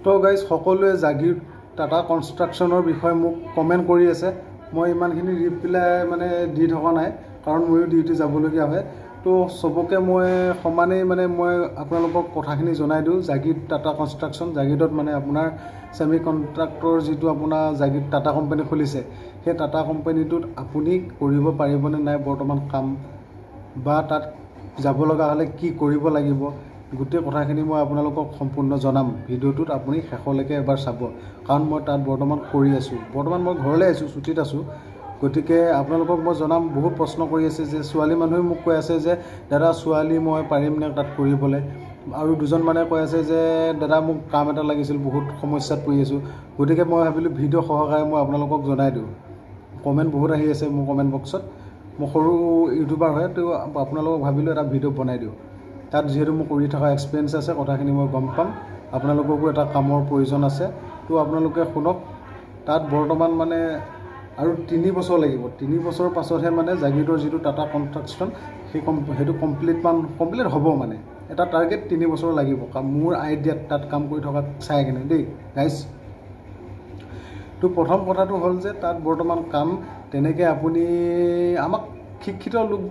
তো গাইজ সকলোৱে জাগিৰ টাটা কনষ্ট্ৰাকশ্যনৰ বিষয়ে মোক কমেণ্ট কৰি আছে। মই ইমানখিনি ৰিপ্লাই মানে দি থকা নাই, কাৰণ ময়ো ডিউটি যাবলগীয়া হয়। তো চবকে মই সমানেই মানে মই আপোনালোকক কথাখিনি জনাই দিওঁ। জাগিৰ টাটা কনষ্ট্ৰাকশ্যন জাগিৰত মানে আপোনাৰ ছেমি কণ্ট্ৰাক্টৰ যিটো আপোনাৰ জাগিৰ টাটা কোম্পানী খুলিছে, সেই টাটা কোম্পানীটোত আপুনি কৰিব পাৰিবনে নাই বৰ্তমান কাম, বা তাত যাব লগা হ'লে কি কৰিব লাগিব, গোটেই কথাখিনি মই আপোনালোকক সম্পূৰ্ণ জনাম। ভিডিঅ'টোত আপুনি শেষলৈকে এবাৰ চাব, কাৰণ মই তাত বৰ্তমান কৰি আছোঁ। বৰ্তমান মই ঘৰলৈ আহিছোঁ, ছুটীত আছোঁ। গতিকে আপোনালোকক মই জনাম। বহুত প্ৰশ্ন কৰি আছে যে ছোৱালী মানুহে মোক কৈ আছে যে দাদা ছোৱালী মই পাৰিমনে তাত কৰিবলৈ, আৰু দুজন মানে কৈ আছে যে দাদা মোক কাম এটা লাগিছিল, বহুত সমস্যাত পৰি আছোঁ। গতিকে মই ভাবিলোঁ ভিডিঅ' সহকাৰে মই আপোনালোকক জনাই দিওঁ। কমেণ্ট বহুত আহি আছে মোৰ কমেণ্ট বক্সত। মই সৰু ইউটিউবাৰ হয়, তো আপোনালোকক ভাবিলোঁ এটা ভিডিঅ' বনাই দিওঁ। তাত যিহেতু মোৰ কৰি থকা এক্সপিৰিয়েঞ্চ আছে, কথাখিনি মই গম পাম। আপোনালোককো এটা কামৰ প্ৰয়োজন আছে, তো আপোনালোকে শুনক। তাত বৰ্তমান মানে আৰু 3 বছৰ লাগিব। 3 বছৰৰ পাছতহে মানে জাগিৰৰ যিটো টাটা কনষ্ট্ৰাকশ্যন সেইটো কমপ্লিট হ'ব। মানে এটা টাৰ্গেট 3 বছৰ লাগিব মোৰ আইডিয়াত তাত কাম কৰি থকা চাই কিনে দেই গাইজ। তো প্ৰথম কথাটো হ'ল যে তাত বৰ্তমান কাম তেনেকৈ আপুনি আমাক শিক্ষিত লোক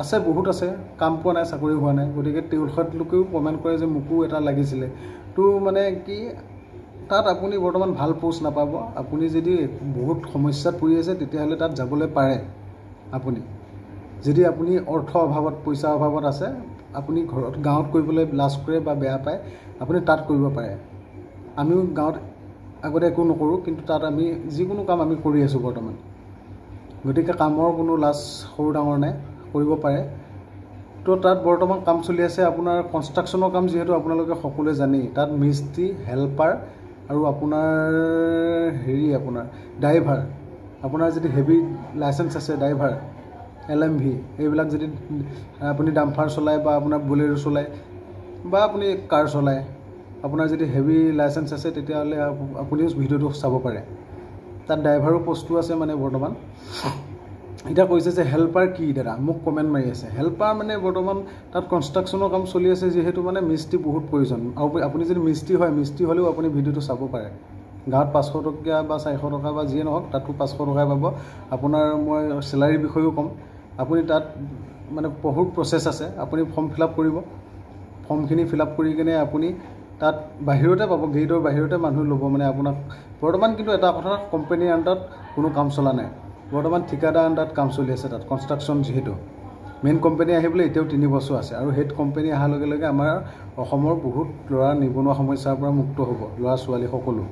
আছে, বহুত আছে, কাম পোৱা নাই, চাকৰি হোৱা নাই। গতিকে তেওঁলোকেও কমেণ্ট কৰে যে মোকো এটা লাগিছিলে। তো মানে কি তাত আপুনি বৰ্তমান ভাল পোষ্ট নাপাব। আপুনি যদি বহুত সমস্যাত পৰি আছে তেতিয়াহ'লে তাত যাবলৈ পাৰে। আপুনি যদি আপুনি অৰ্থ অভাৱত, পইচাৰ অভাৱত আছে, আপুনি গাঁৱত কৰিবলৈ লাজ কৰে বা বেয়া পায়, আপুনি তাত কৰিব পাৰে। আমিও গাঁৱত আগতে একো নকৰোঁ, কিন্তু তাত আমি যিকোনো কাম আমি কৰি আছোঁ বৰ্তমান। গতিকে কামৰ কোনো লাজ সৰু ডাঙৰ নাই, কৰিব পাৰে। তো তাত বৰ্তমান কাম চলি আছে আপোনাৰ কনষ্ট্ৰাকশ্যনৰ কাম, যিহেতু আপোনালোকে সকলোৱে জানেই। তাত মিস্ত্ৰী, হেল্পাৰ আৰু আপোনাৰ আপোনাৰ ড্ৰাইভাৰ, আপোনাৰ যদি হেভি লাইচেঞ্চ আছে, ড্ৰাইভাৰ LMV এইবিলাক যদি আপুনি ডাম্পাৰ চলায় বা আপোনাৰ বলেৰো চলায় বা আপুনি কাৰ চলায়, আপোনাৰ যদি হেভি লাইচেঞ্চ আছে তেতিয়াহ'লে আপুনিও ভিডিঅ'টো চাব পাৰে। তাত ড্ৰাইভাৰো পষ্টটো আছে মানে বৰ্তমান। এতিয়া কৈছে যে হেল্পাৰ কি দাদা, মোক কমেণ্ট মাৰি আছে। হেল্পাৰ মানে বৰ্তমান তাত কনষ্ট্ৰাকশ্যনৰ কাম চলি আছে, যিহেতু মানে মিস্ত্ৰী বহুত প্ৰয়োজন। আৰু আপুনি যদি মিস্ত্ৰী হয়, মিস্ত্ৰী হ'লেও আপুনি ভিডিঅ'টো চাব পাৰে। গাঁৱত 500 টকীয়া বা 400 টকা বা যিয়ে নহওক, তাতো 500 টকাই পাব। আপোনাৰ মই চেলাৰীৰ বিষয়েও ক'ম। আপুনি তাত মানে বহুত প্ৰচেছ আছে। আপুনি ফৰ্ম ফিল আপ কৰিব, ফৰ্মখিনি ফিল আপ কৰি কিনে আপুনি তাত বাহিৰতে পাব, গেটৰ বাহিৰতে মানুহ ল'ব মানে আপোনাক। বৰ্তমান কিন্তু এটা কথা, কোম্পানীৰ আণ্ডাৰত কোনো কাম চলা নাই। বৰ্তমান ঠিকাদাৰ আণ্ডাৰত কাম চলি আছে তাত কনষ্ট্ৰাকশ্যন। যিহেতু মেইন কোম্পানী আহিবলৈ এতিয়াও 3 বছৰ আছে, আৰু হেড কোম্পানী অহাৰ লগে লগে আমাৰ অসমৰ বহুত ল'ৰা নিবনুৱা সমস্যাৰ পৰা মুক্ত হ'ব, ল'ৰা ছোৱালী সকলো।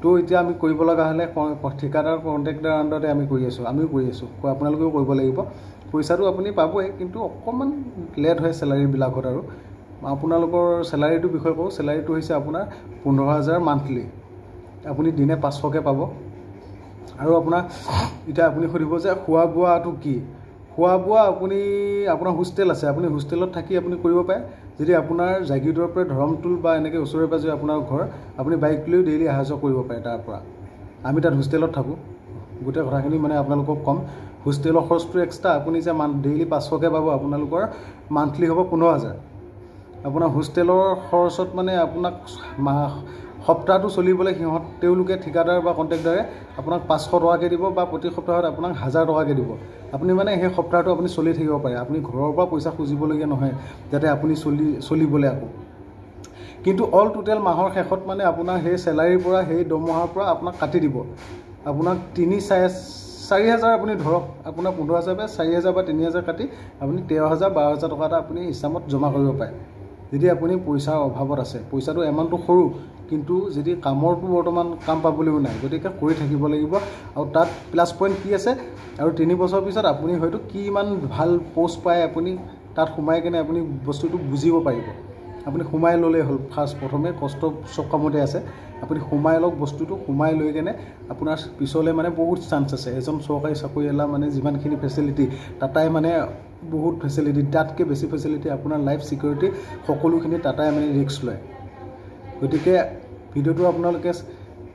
তো এতিয়া আমি কৰিব লগা হ'লে ঠিকাদাৰ কণ্ট্ৰেক্টাৰ আণ্ডাৰতে আমি কৰি আছোঁ, আমিও কৰি আছোঁ, আপোনালোকেও কৰিব লাগিব। পইচাটো আপুনি পাবই, কিন্তু অকণমান লেট হয় চেলাৰীবিলাকত। আৰু আপোনালোকৰ চেলাৰীটোৰ বিষয়ে কওঁ। চেলাৰীটো হৈছে আপোনাৰ 15,000 মান্থলি। আপুনি দিনে 500কৈ পাব। আৰু আপোনাৰ এতিয়া আপুনি সুধিব যে খোৱা বোৱাটো কি? খোৱা বোৱা আপোনাৰ হোষ্টেল আছে, আপুনি হোষ্টেলত থাকি আপুনি কৰিব পাৰে। যদি আপোনাৰ জাগিৰৰ পৰা ধৰমটোল বা এনেকৈ ওচৰে পাঁজৰে আপোনাৰ ঘৰ, আপুনি বাইক লৈও ডেইলি অহা যোৱা কৰিব পাৰে তাৰ পৰা। আমি তাত হোষ্টেলত থাকোঁ। গোটেই কথাখিনি মানে আপোনালোকক ক'ম। হোষ্টেলৰ খৰচটো এক্সট্ৰা। আপুনি যে ডেইলি 500কৈ পাব, আপোনালোকৰ মান্থলি হ'ব 15,000। আপোনাৰ হোষ্টেলৰ খৰচত মানে আপোনাক সপ্তাহটো চলিবলৈ তেওঁলোকে ঠিকাদাৰ বা কণ্ট্ৰেক্টাৰে আপোনাক 500 টকাকৈ দিব, বা প্ৰতি সপ্তাহত আপোনাক 1000 টকাকৈ দিব। আপুনি মানে সেই সপ্তাহটো আপুনি চলি থাকিব পাৰে। আপুনি ঘৰৰ পৰা পইচা খুজিবলগীয়া নহয়, যাতে আপুনি চলিবলৈ আকৌ। কিন্তু অল টোটেল মাহৰ শেষত মানে আপোনাৰ সেই চেলাৰীৰ পৰা, সেই দৰমহাৰ পৰা আপোনাক কাটি দিব। আপোনাক 4,000 আপুনি ধৰক, আপোনাৰ 15,000 বা 4,000 বা 3,000 কাটি আপুনি 13,000 12,000 টকা এটা আপুনি ইছামত জমা কৰিব পাৰে, যদি আপুনি পইচাৰ অভাৱত আছে। পইচাটো এমাউণ্টটো সৰু, কিন্তু যদি কামৰটো বৰ্তমান কাম পাবলৈও নাই, গতিকে কৰি থাকিব লাগিব। আৰু তাত প্লাছ পইণ্ট কি আছে, আৰু 3 বছৰ পিছত আপুনি হয়তো কিমান ভাল পষ্ট পায়, আপুনি তাত সোমাই কিনে আপুনি বস্তুটো বুজিব পাৰিব। আপুনি সোমাই ল'লেই হ'ল। প্ৰথমে কষ্ট চব কামতে আছে, আপুনি সোমাই লওক বস্তুটো। সোমাই লৈ কেনে আপোনাৰ পিছলৈ মানে বহুত চান্স আছে। এজন চৰকাৰী চাকৰিয়ালা মানে যিমানখিনি ফেচিলিটি, টাটাই মানে বহুত ফেচিলিটি, তাতকৈ বেছি ফেচিলিটি, আপোনাৰ লাইফ ছিকিউৰিটি সকলোখিনি টাটাই মানে ৰিস্ক লয়। গতিকে ভিডিঅ'টো আপোনালোকে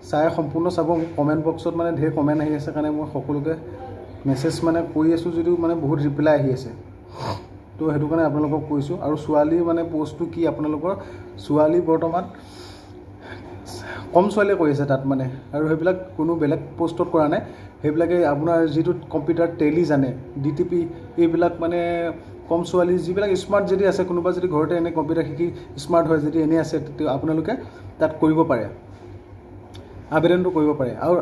চাই সম্পূৰ্ণ চাব। কমেণ্ট বক্সত মানে ঢেৰ কমেণ্ট আহি আছে কাৰণে মই সকলোকে মেছেজ মানে কৰি আছোঁ, যদিও মানে বহুত ৰিপ্লাই আহি আছে। তো সেইটো কাৰণে আপোনালোকক কৈছোঁ। আৰু ছোৱালী মানে পষ্টটো কি আপোনালোকৰ? ছোৱালী বৰ্তমান কম ছোৱালীয়ে কৰি আছে তাত মানে, আৰু সেইবিলাক কোনো বেলেগ পষ্টত কৰা নাই। সেইবিলাকে আপোনাৰ যিটো কম্পিউটাৰ টেলি জানে, DTP এইবিলাক মানে কম ছোৱালী যিবিলাক স্মাৰ্ট যদি আছে, কোনোবা যদি ঘৰতে এনে কম্পিউটাৰ শিকি স্মাৰ্ট হয় যদি এনে আছে, তেতিয়া আপোনালোকে তাত কৰিব পাৰে, আবেদনটো কৰিব পাৰে। আৰু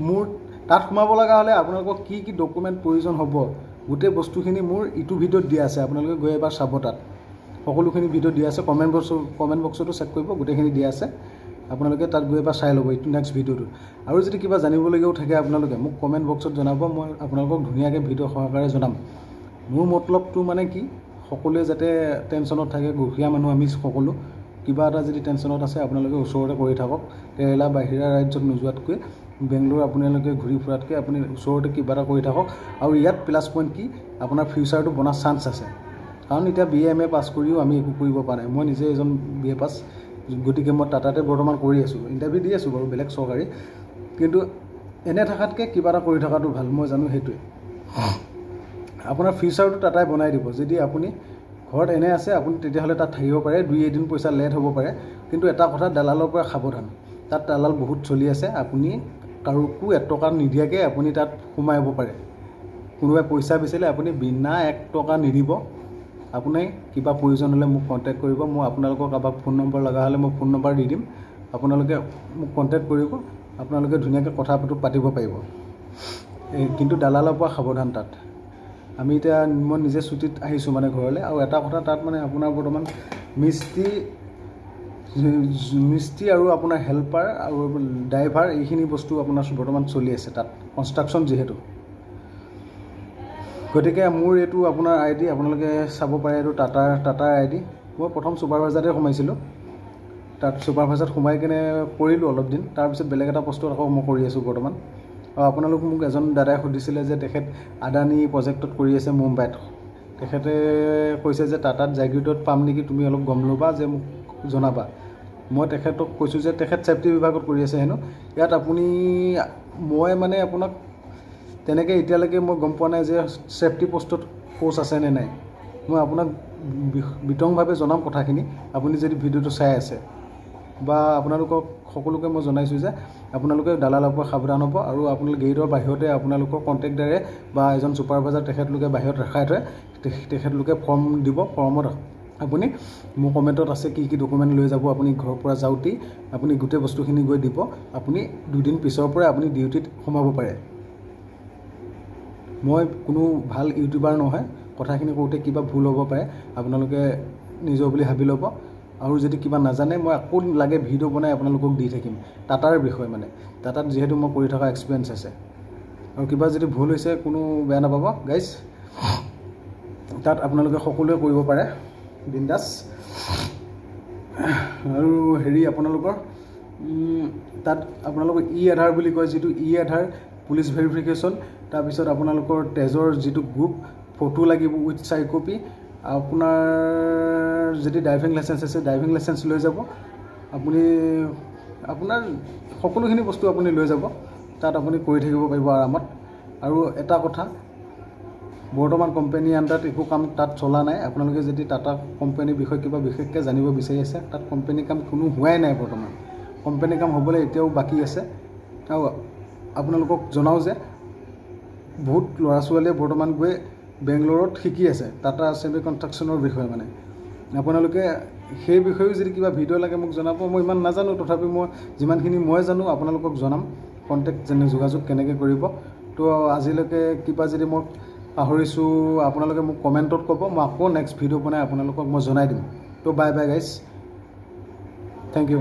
মোৰ তাত সোমাব লগা হ'লে আপোনালোকক কি কি ডকুমেণ্ট প্ৰয়োজন হ'ব গোটেই বস্তুখিনি মোৰ ইটো ভিডিঅ'ত দিয়া আছে, আপোনালোকে গৈ এবাৰ চাব। তাত সকলোখিনি ভিডিঅ' দিয়া আছে, কমেণ্ট বক্সতো চেক কৰিব, গোটেইখিনি দিয়া আছে। আপোনালোকে তাত গৈ এবাৰ চাই ল'ব এইটো নেক্সট ভিডিঅ'টো। আৰু যদি কিবা জানিবলগীয়াও থাকে আপোনালোকে মোক কমেণ্ট বক্সত জনাব, মই আপোনালোকক ধুনীয়াকৈ ভিডিঅ' সহকাৰে জনাম। মোৰ মতলবটো মানে কি, সকলোৱে যাতে টেনশ্যনত থাকে, গহীয়া মানুহ আমি সকলো, কিবা এটা যদি টেনশ্যনত আছে আপোনালোকে ওচৰতে কৰি থাকক। কেৰেলা বাহিৰা ৰাজ্যত নোযোৱাতকৈ, বেংগলোৰ আপোনালোকে ঘূৰি ফুৰাতকৈ আপুনি ওচৰতে কিবা এটা কৰি থাকক। আৰু ইয়াত প্লাছ পইণ্ট কি, আপোনাৰ ফিউচাৰটো বনাৰ চান্স আছে। কাৰণ এতিয়া BA MA পাছ কৰিও আমি একো কৰিব পৰা নাই। মই নিজে এজন BA পাছ, গতিকে মই টাটাতে বৰ্তমান কৰি আছোঁ, ইণ্টাৰভিউ দি আছোঁ বাৰু বেলেগ চৰকাৰী, কিন্তু এনে থকাতকৈ কিবা এটা কৰি থকাটো ভাল, মই জানো সেইটোৱে। আপোনাৰ ফিউচাৰটো টাটাই বনাই দিব। যদি আপুনি ঘৰত এনে আছে আপুনি তেতিয়াহ'লে তাত থাকিব পাৰে, 2-এদিন পইচা লেট হ'ব পাৰে, কিন্তু এটা কথা, দালালৰ পৰা সাৱধান। তাত দালাল বহুত চলি আছে, আপুনি কাৰোকো 1 টকা নিদিয়াকৈ আপুনি তাত সোমাই হ'ব পাৰে। কোনোবাই পইচা বিচাৰিলে আপুনি বিনা 1 টকা নিদিব। আপুনি কিবা প্ৰয়োজন হ'লে মোক কণ্টেক্ট কৰিব, মই আপোনালোকক কাৰোবাক ফোন নম্বৰ লগা হ'লে মই ফোন নম্বৰ দি দিম, আপোনালোকে মোক কণ্টেক্ট কৰিব, আপোনালোকে ধুনীয়াকৈ কথা পাতিব পাৰিব। কিন্তু দালালৰ পৰা সাৱধান তাত। আমি এতিয়া মই নিজে ছুটীত আহিছোঁ মানে ঘৰলৈ। আৰু এটা কথা, তাত মানে আপোনাৰ বৰ্তমান মিস্ত্ৰী আৰু আপোনাৰ হেল্পাৰ আৰু ড্ৰাইভাৰ এইখিনি বস্তু আপোনাৰ বৰ্তমান চলি আছে তাত, কনষ্ট্ৰাকশ্যন যিহেতু। গতিকে মোৰ এইটো আপোনাৰ ID আপোনালোকে চাব পাৰে, এইটো টাটাৰ ID। মই প্ৰথম ছুপাৰভাইজাৰতে সোমাইছিলোঁ, তাত ছুপাৰভাইজাৰত সোমাই কিনে কৰিলোঁ অলপ দিন, তাৰপিছত বেলেগ এটা পষ্টত আকৌ মই কৰি আছোঁ বৰ্তমান। আৰু আপোনালোক মোক এজন দাদাই সুধিছিলে যে তেখেত আদানী প্ৰজেক্টত কৰি আছে মুম্বাইত। তেখেতে কৈছে যে টাটাত জাগিৰোডত পাম নেকি, তুমি অলপ গম ল'বা যে মোক জনাবা। মই তেখেতক কৈছোঁ যে তেখেত ছেফটি বিভাগত কৰি আছে হেনো। ইয়াত মই মানে আপোনাক তেনেকৈ এতিয়ালৈকে মই গম পোৱা নাই যে ছেফটি পষ্টত পষ্ট আছে নে নাই। মই আপোনাক বিতংভাৱে জনাম কথাখিনি, আপুনি যদি ভিডিঅ'টো চাই আছে। বা আপোনালোকক সকলোকে মই জনাইছোঁ যে আপোনালোকে দালালৰ পৰা সাৱধান হ'ব। আৰু আপোনালোকে গেটৰ বাহিৰতে আপোনালোকৰ কণ্টেক্টাৰে বা এজন ছুপাৰভাইজাৰ তেখেতলোকে বাহিৰত ৰখাই থয়, তেখেতলোকে ফৰ্ম দিব। ফৰ্মত আপুনি মোৰ কমেণ্টত আছে কি কি ডকুমেণ্ট লৈ যাব। আপুনি ঘৰৰ পৰা যাওঁতেই আপুনি গোটেই বস্তুখিনি গৈ দিব। আপুনি 2 দিন পিছৰ পৰাই আপুনি ডিউটিত সোমাব পাৰে। মই কোনো ভাল ইউটিউবাৰ নহয়, কথাখিনি কওঁতে কিবা ভুল হ'ব পাৰে, আপোনালোকে নিজৰ বুলি ভাবি ল'ব। আৰু যদি কিবা নাজানে মই আকৌ লাগে ভিডিঅ' বনাই আপোনালোকক দি থাকিম টাটাৰ বিষয়ে। মানে টাটাত যিহেতু মই কৰি থকা এক্সপিৰিয়েঞ্চ আছে। আৰু কিবা যদি ভুল হৈছে কোনো বেয়া নাপাব গাইজ। তাত আপোনালোকে সকলোৱে কৰিব পাৰে বিন্দাছ। আৰু আপোনালোকৰ তাত আপোনালোকৰ আধাৰ বুলি কয়, যিটো আধাৰ পুলিচ ভেৰিফিকেশ্যন, তাৰপিছত আপোনালোকৰ তেজৰ যিটো গ্ৰুপ, ফটো লাগিব উইথ চাই কপি। আপোনাৰ যদি ড্ৰাইভিং লাইচেঞ্চ আছে ড্ৰাইভিং লাইচেঞ্চ লৈ যাব। আপুনি আপোনাৰ সকলোখিনি বস্তু আপুনি লৈ যাব, তাত আপুনি কৰি থাকিব পাৰিব আৰামত। আৰু এটা কথা, বৰ্তমান কোম্পানী আণ্ডাৰত একো কাম তাত চলা নাই। আপোনালোকে যদি টাটা কোম্পানীৰ বিষয়ে কিবা বিশেষকৈ জানিব বিচাৰি আছে, তাত কোম্পানী কাম কোনো হোৱাই নাই বৰ্তমান। কোম্পানী কাম হ'বলৈ এতিয়াও বাকী আছে। আৰু আপোনালোকক জনাওঁ যে বহুত ল'ৰা ছোৱালীয়ে বৰ্তমান গৈ বেংগলোৰত শিকি আছে টাটা চেমি কনষ্ট্ৰাকশ্যনৰ বিষয়ে। মানে আপোনালোকে সেই বিষয়েও যদি কিবা ভিডিঅ' লাগে মোক জনাব। মই ইমান নাজানো, তথাপি মই যিমানখিনি মই জানো আপোনালোকক জনাম। কণ্টেক্ট যোগাযোগ কেনেকৈ কৰিব। তো আজিলৈকে কিবা যদি মই পাহৰিছোঁ আপোনালোকে মোক কমেণ্টত ক'ব, মই আকৌ নেক্সট ভিডিঅ' বনাই আপোনালোকক মই জনাই দিম। তো bye bye guys, thank U.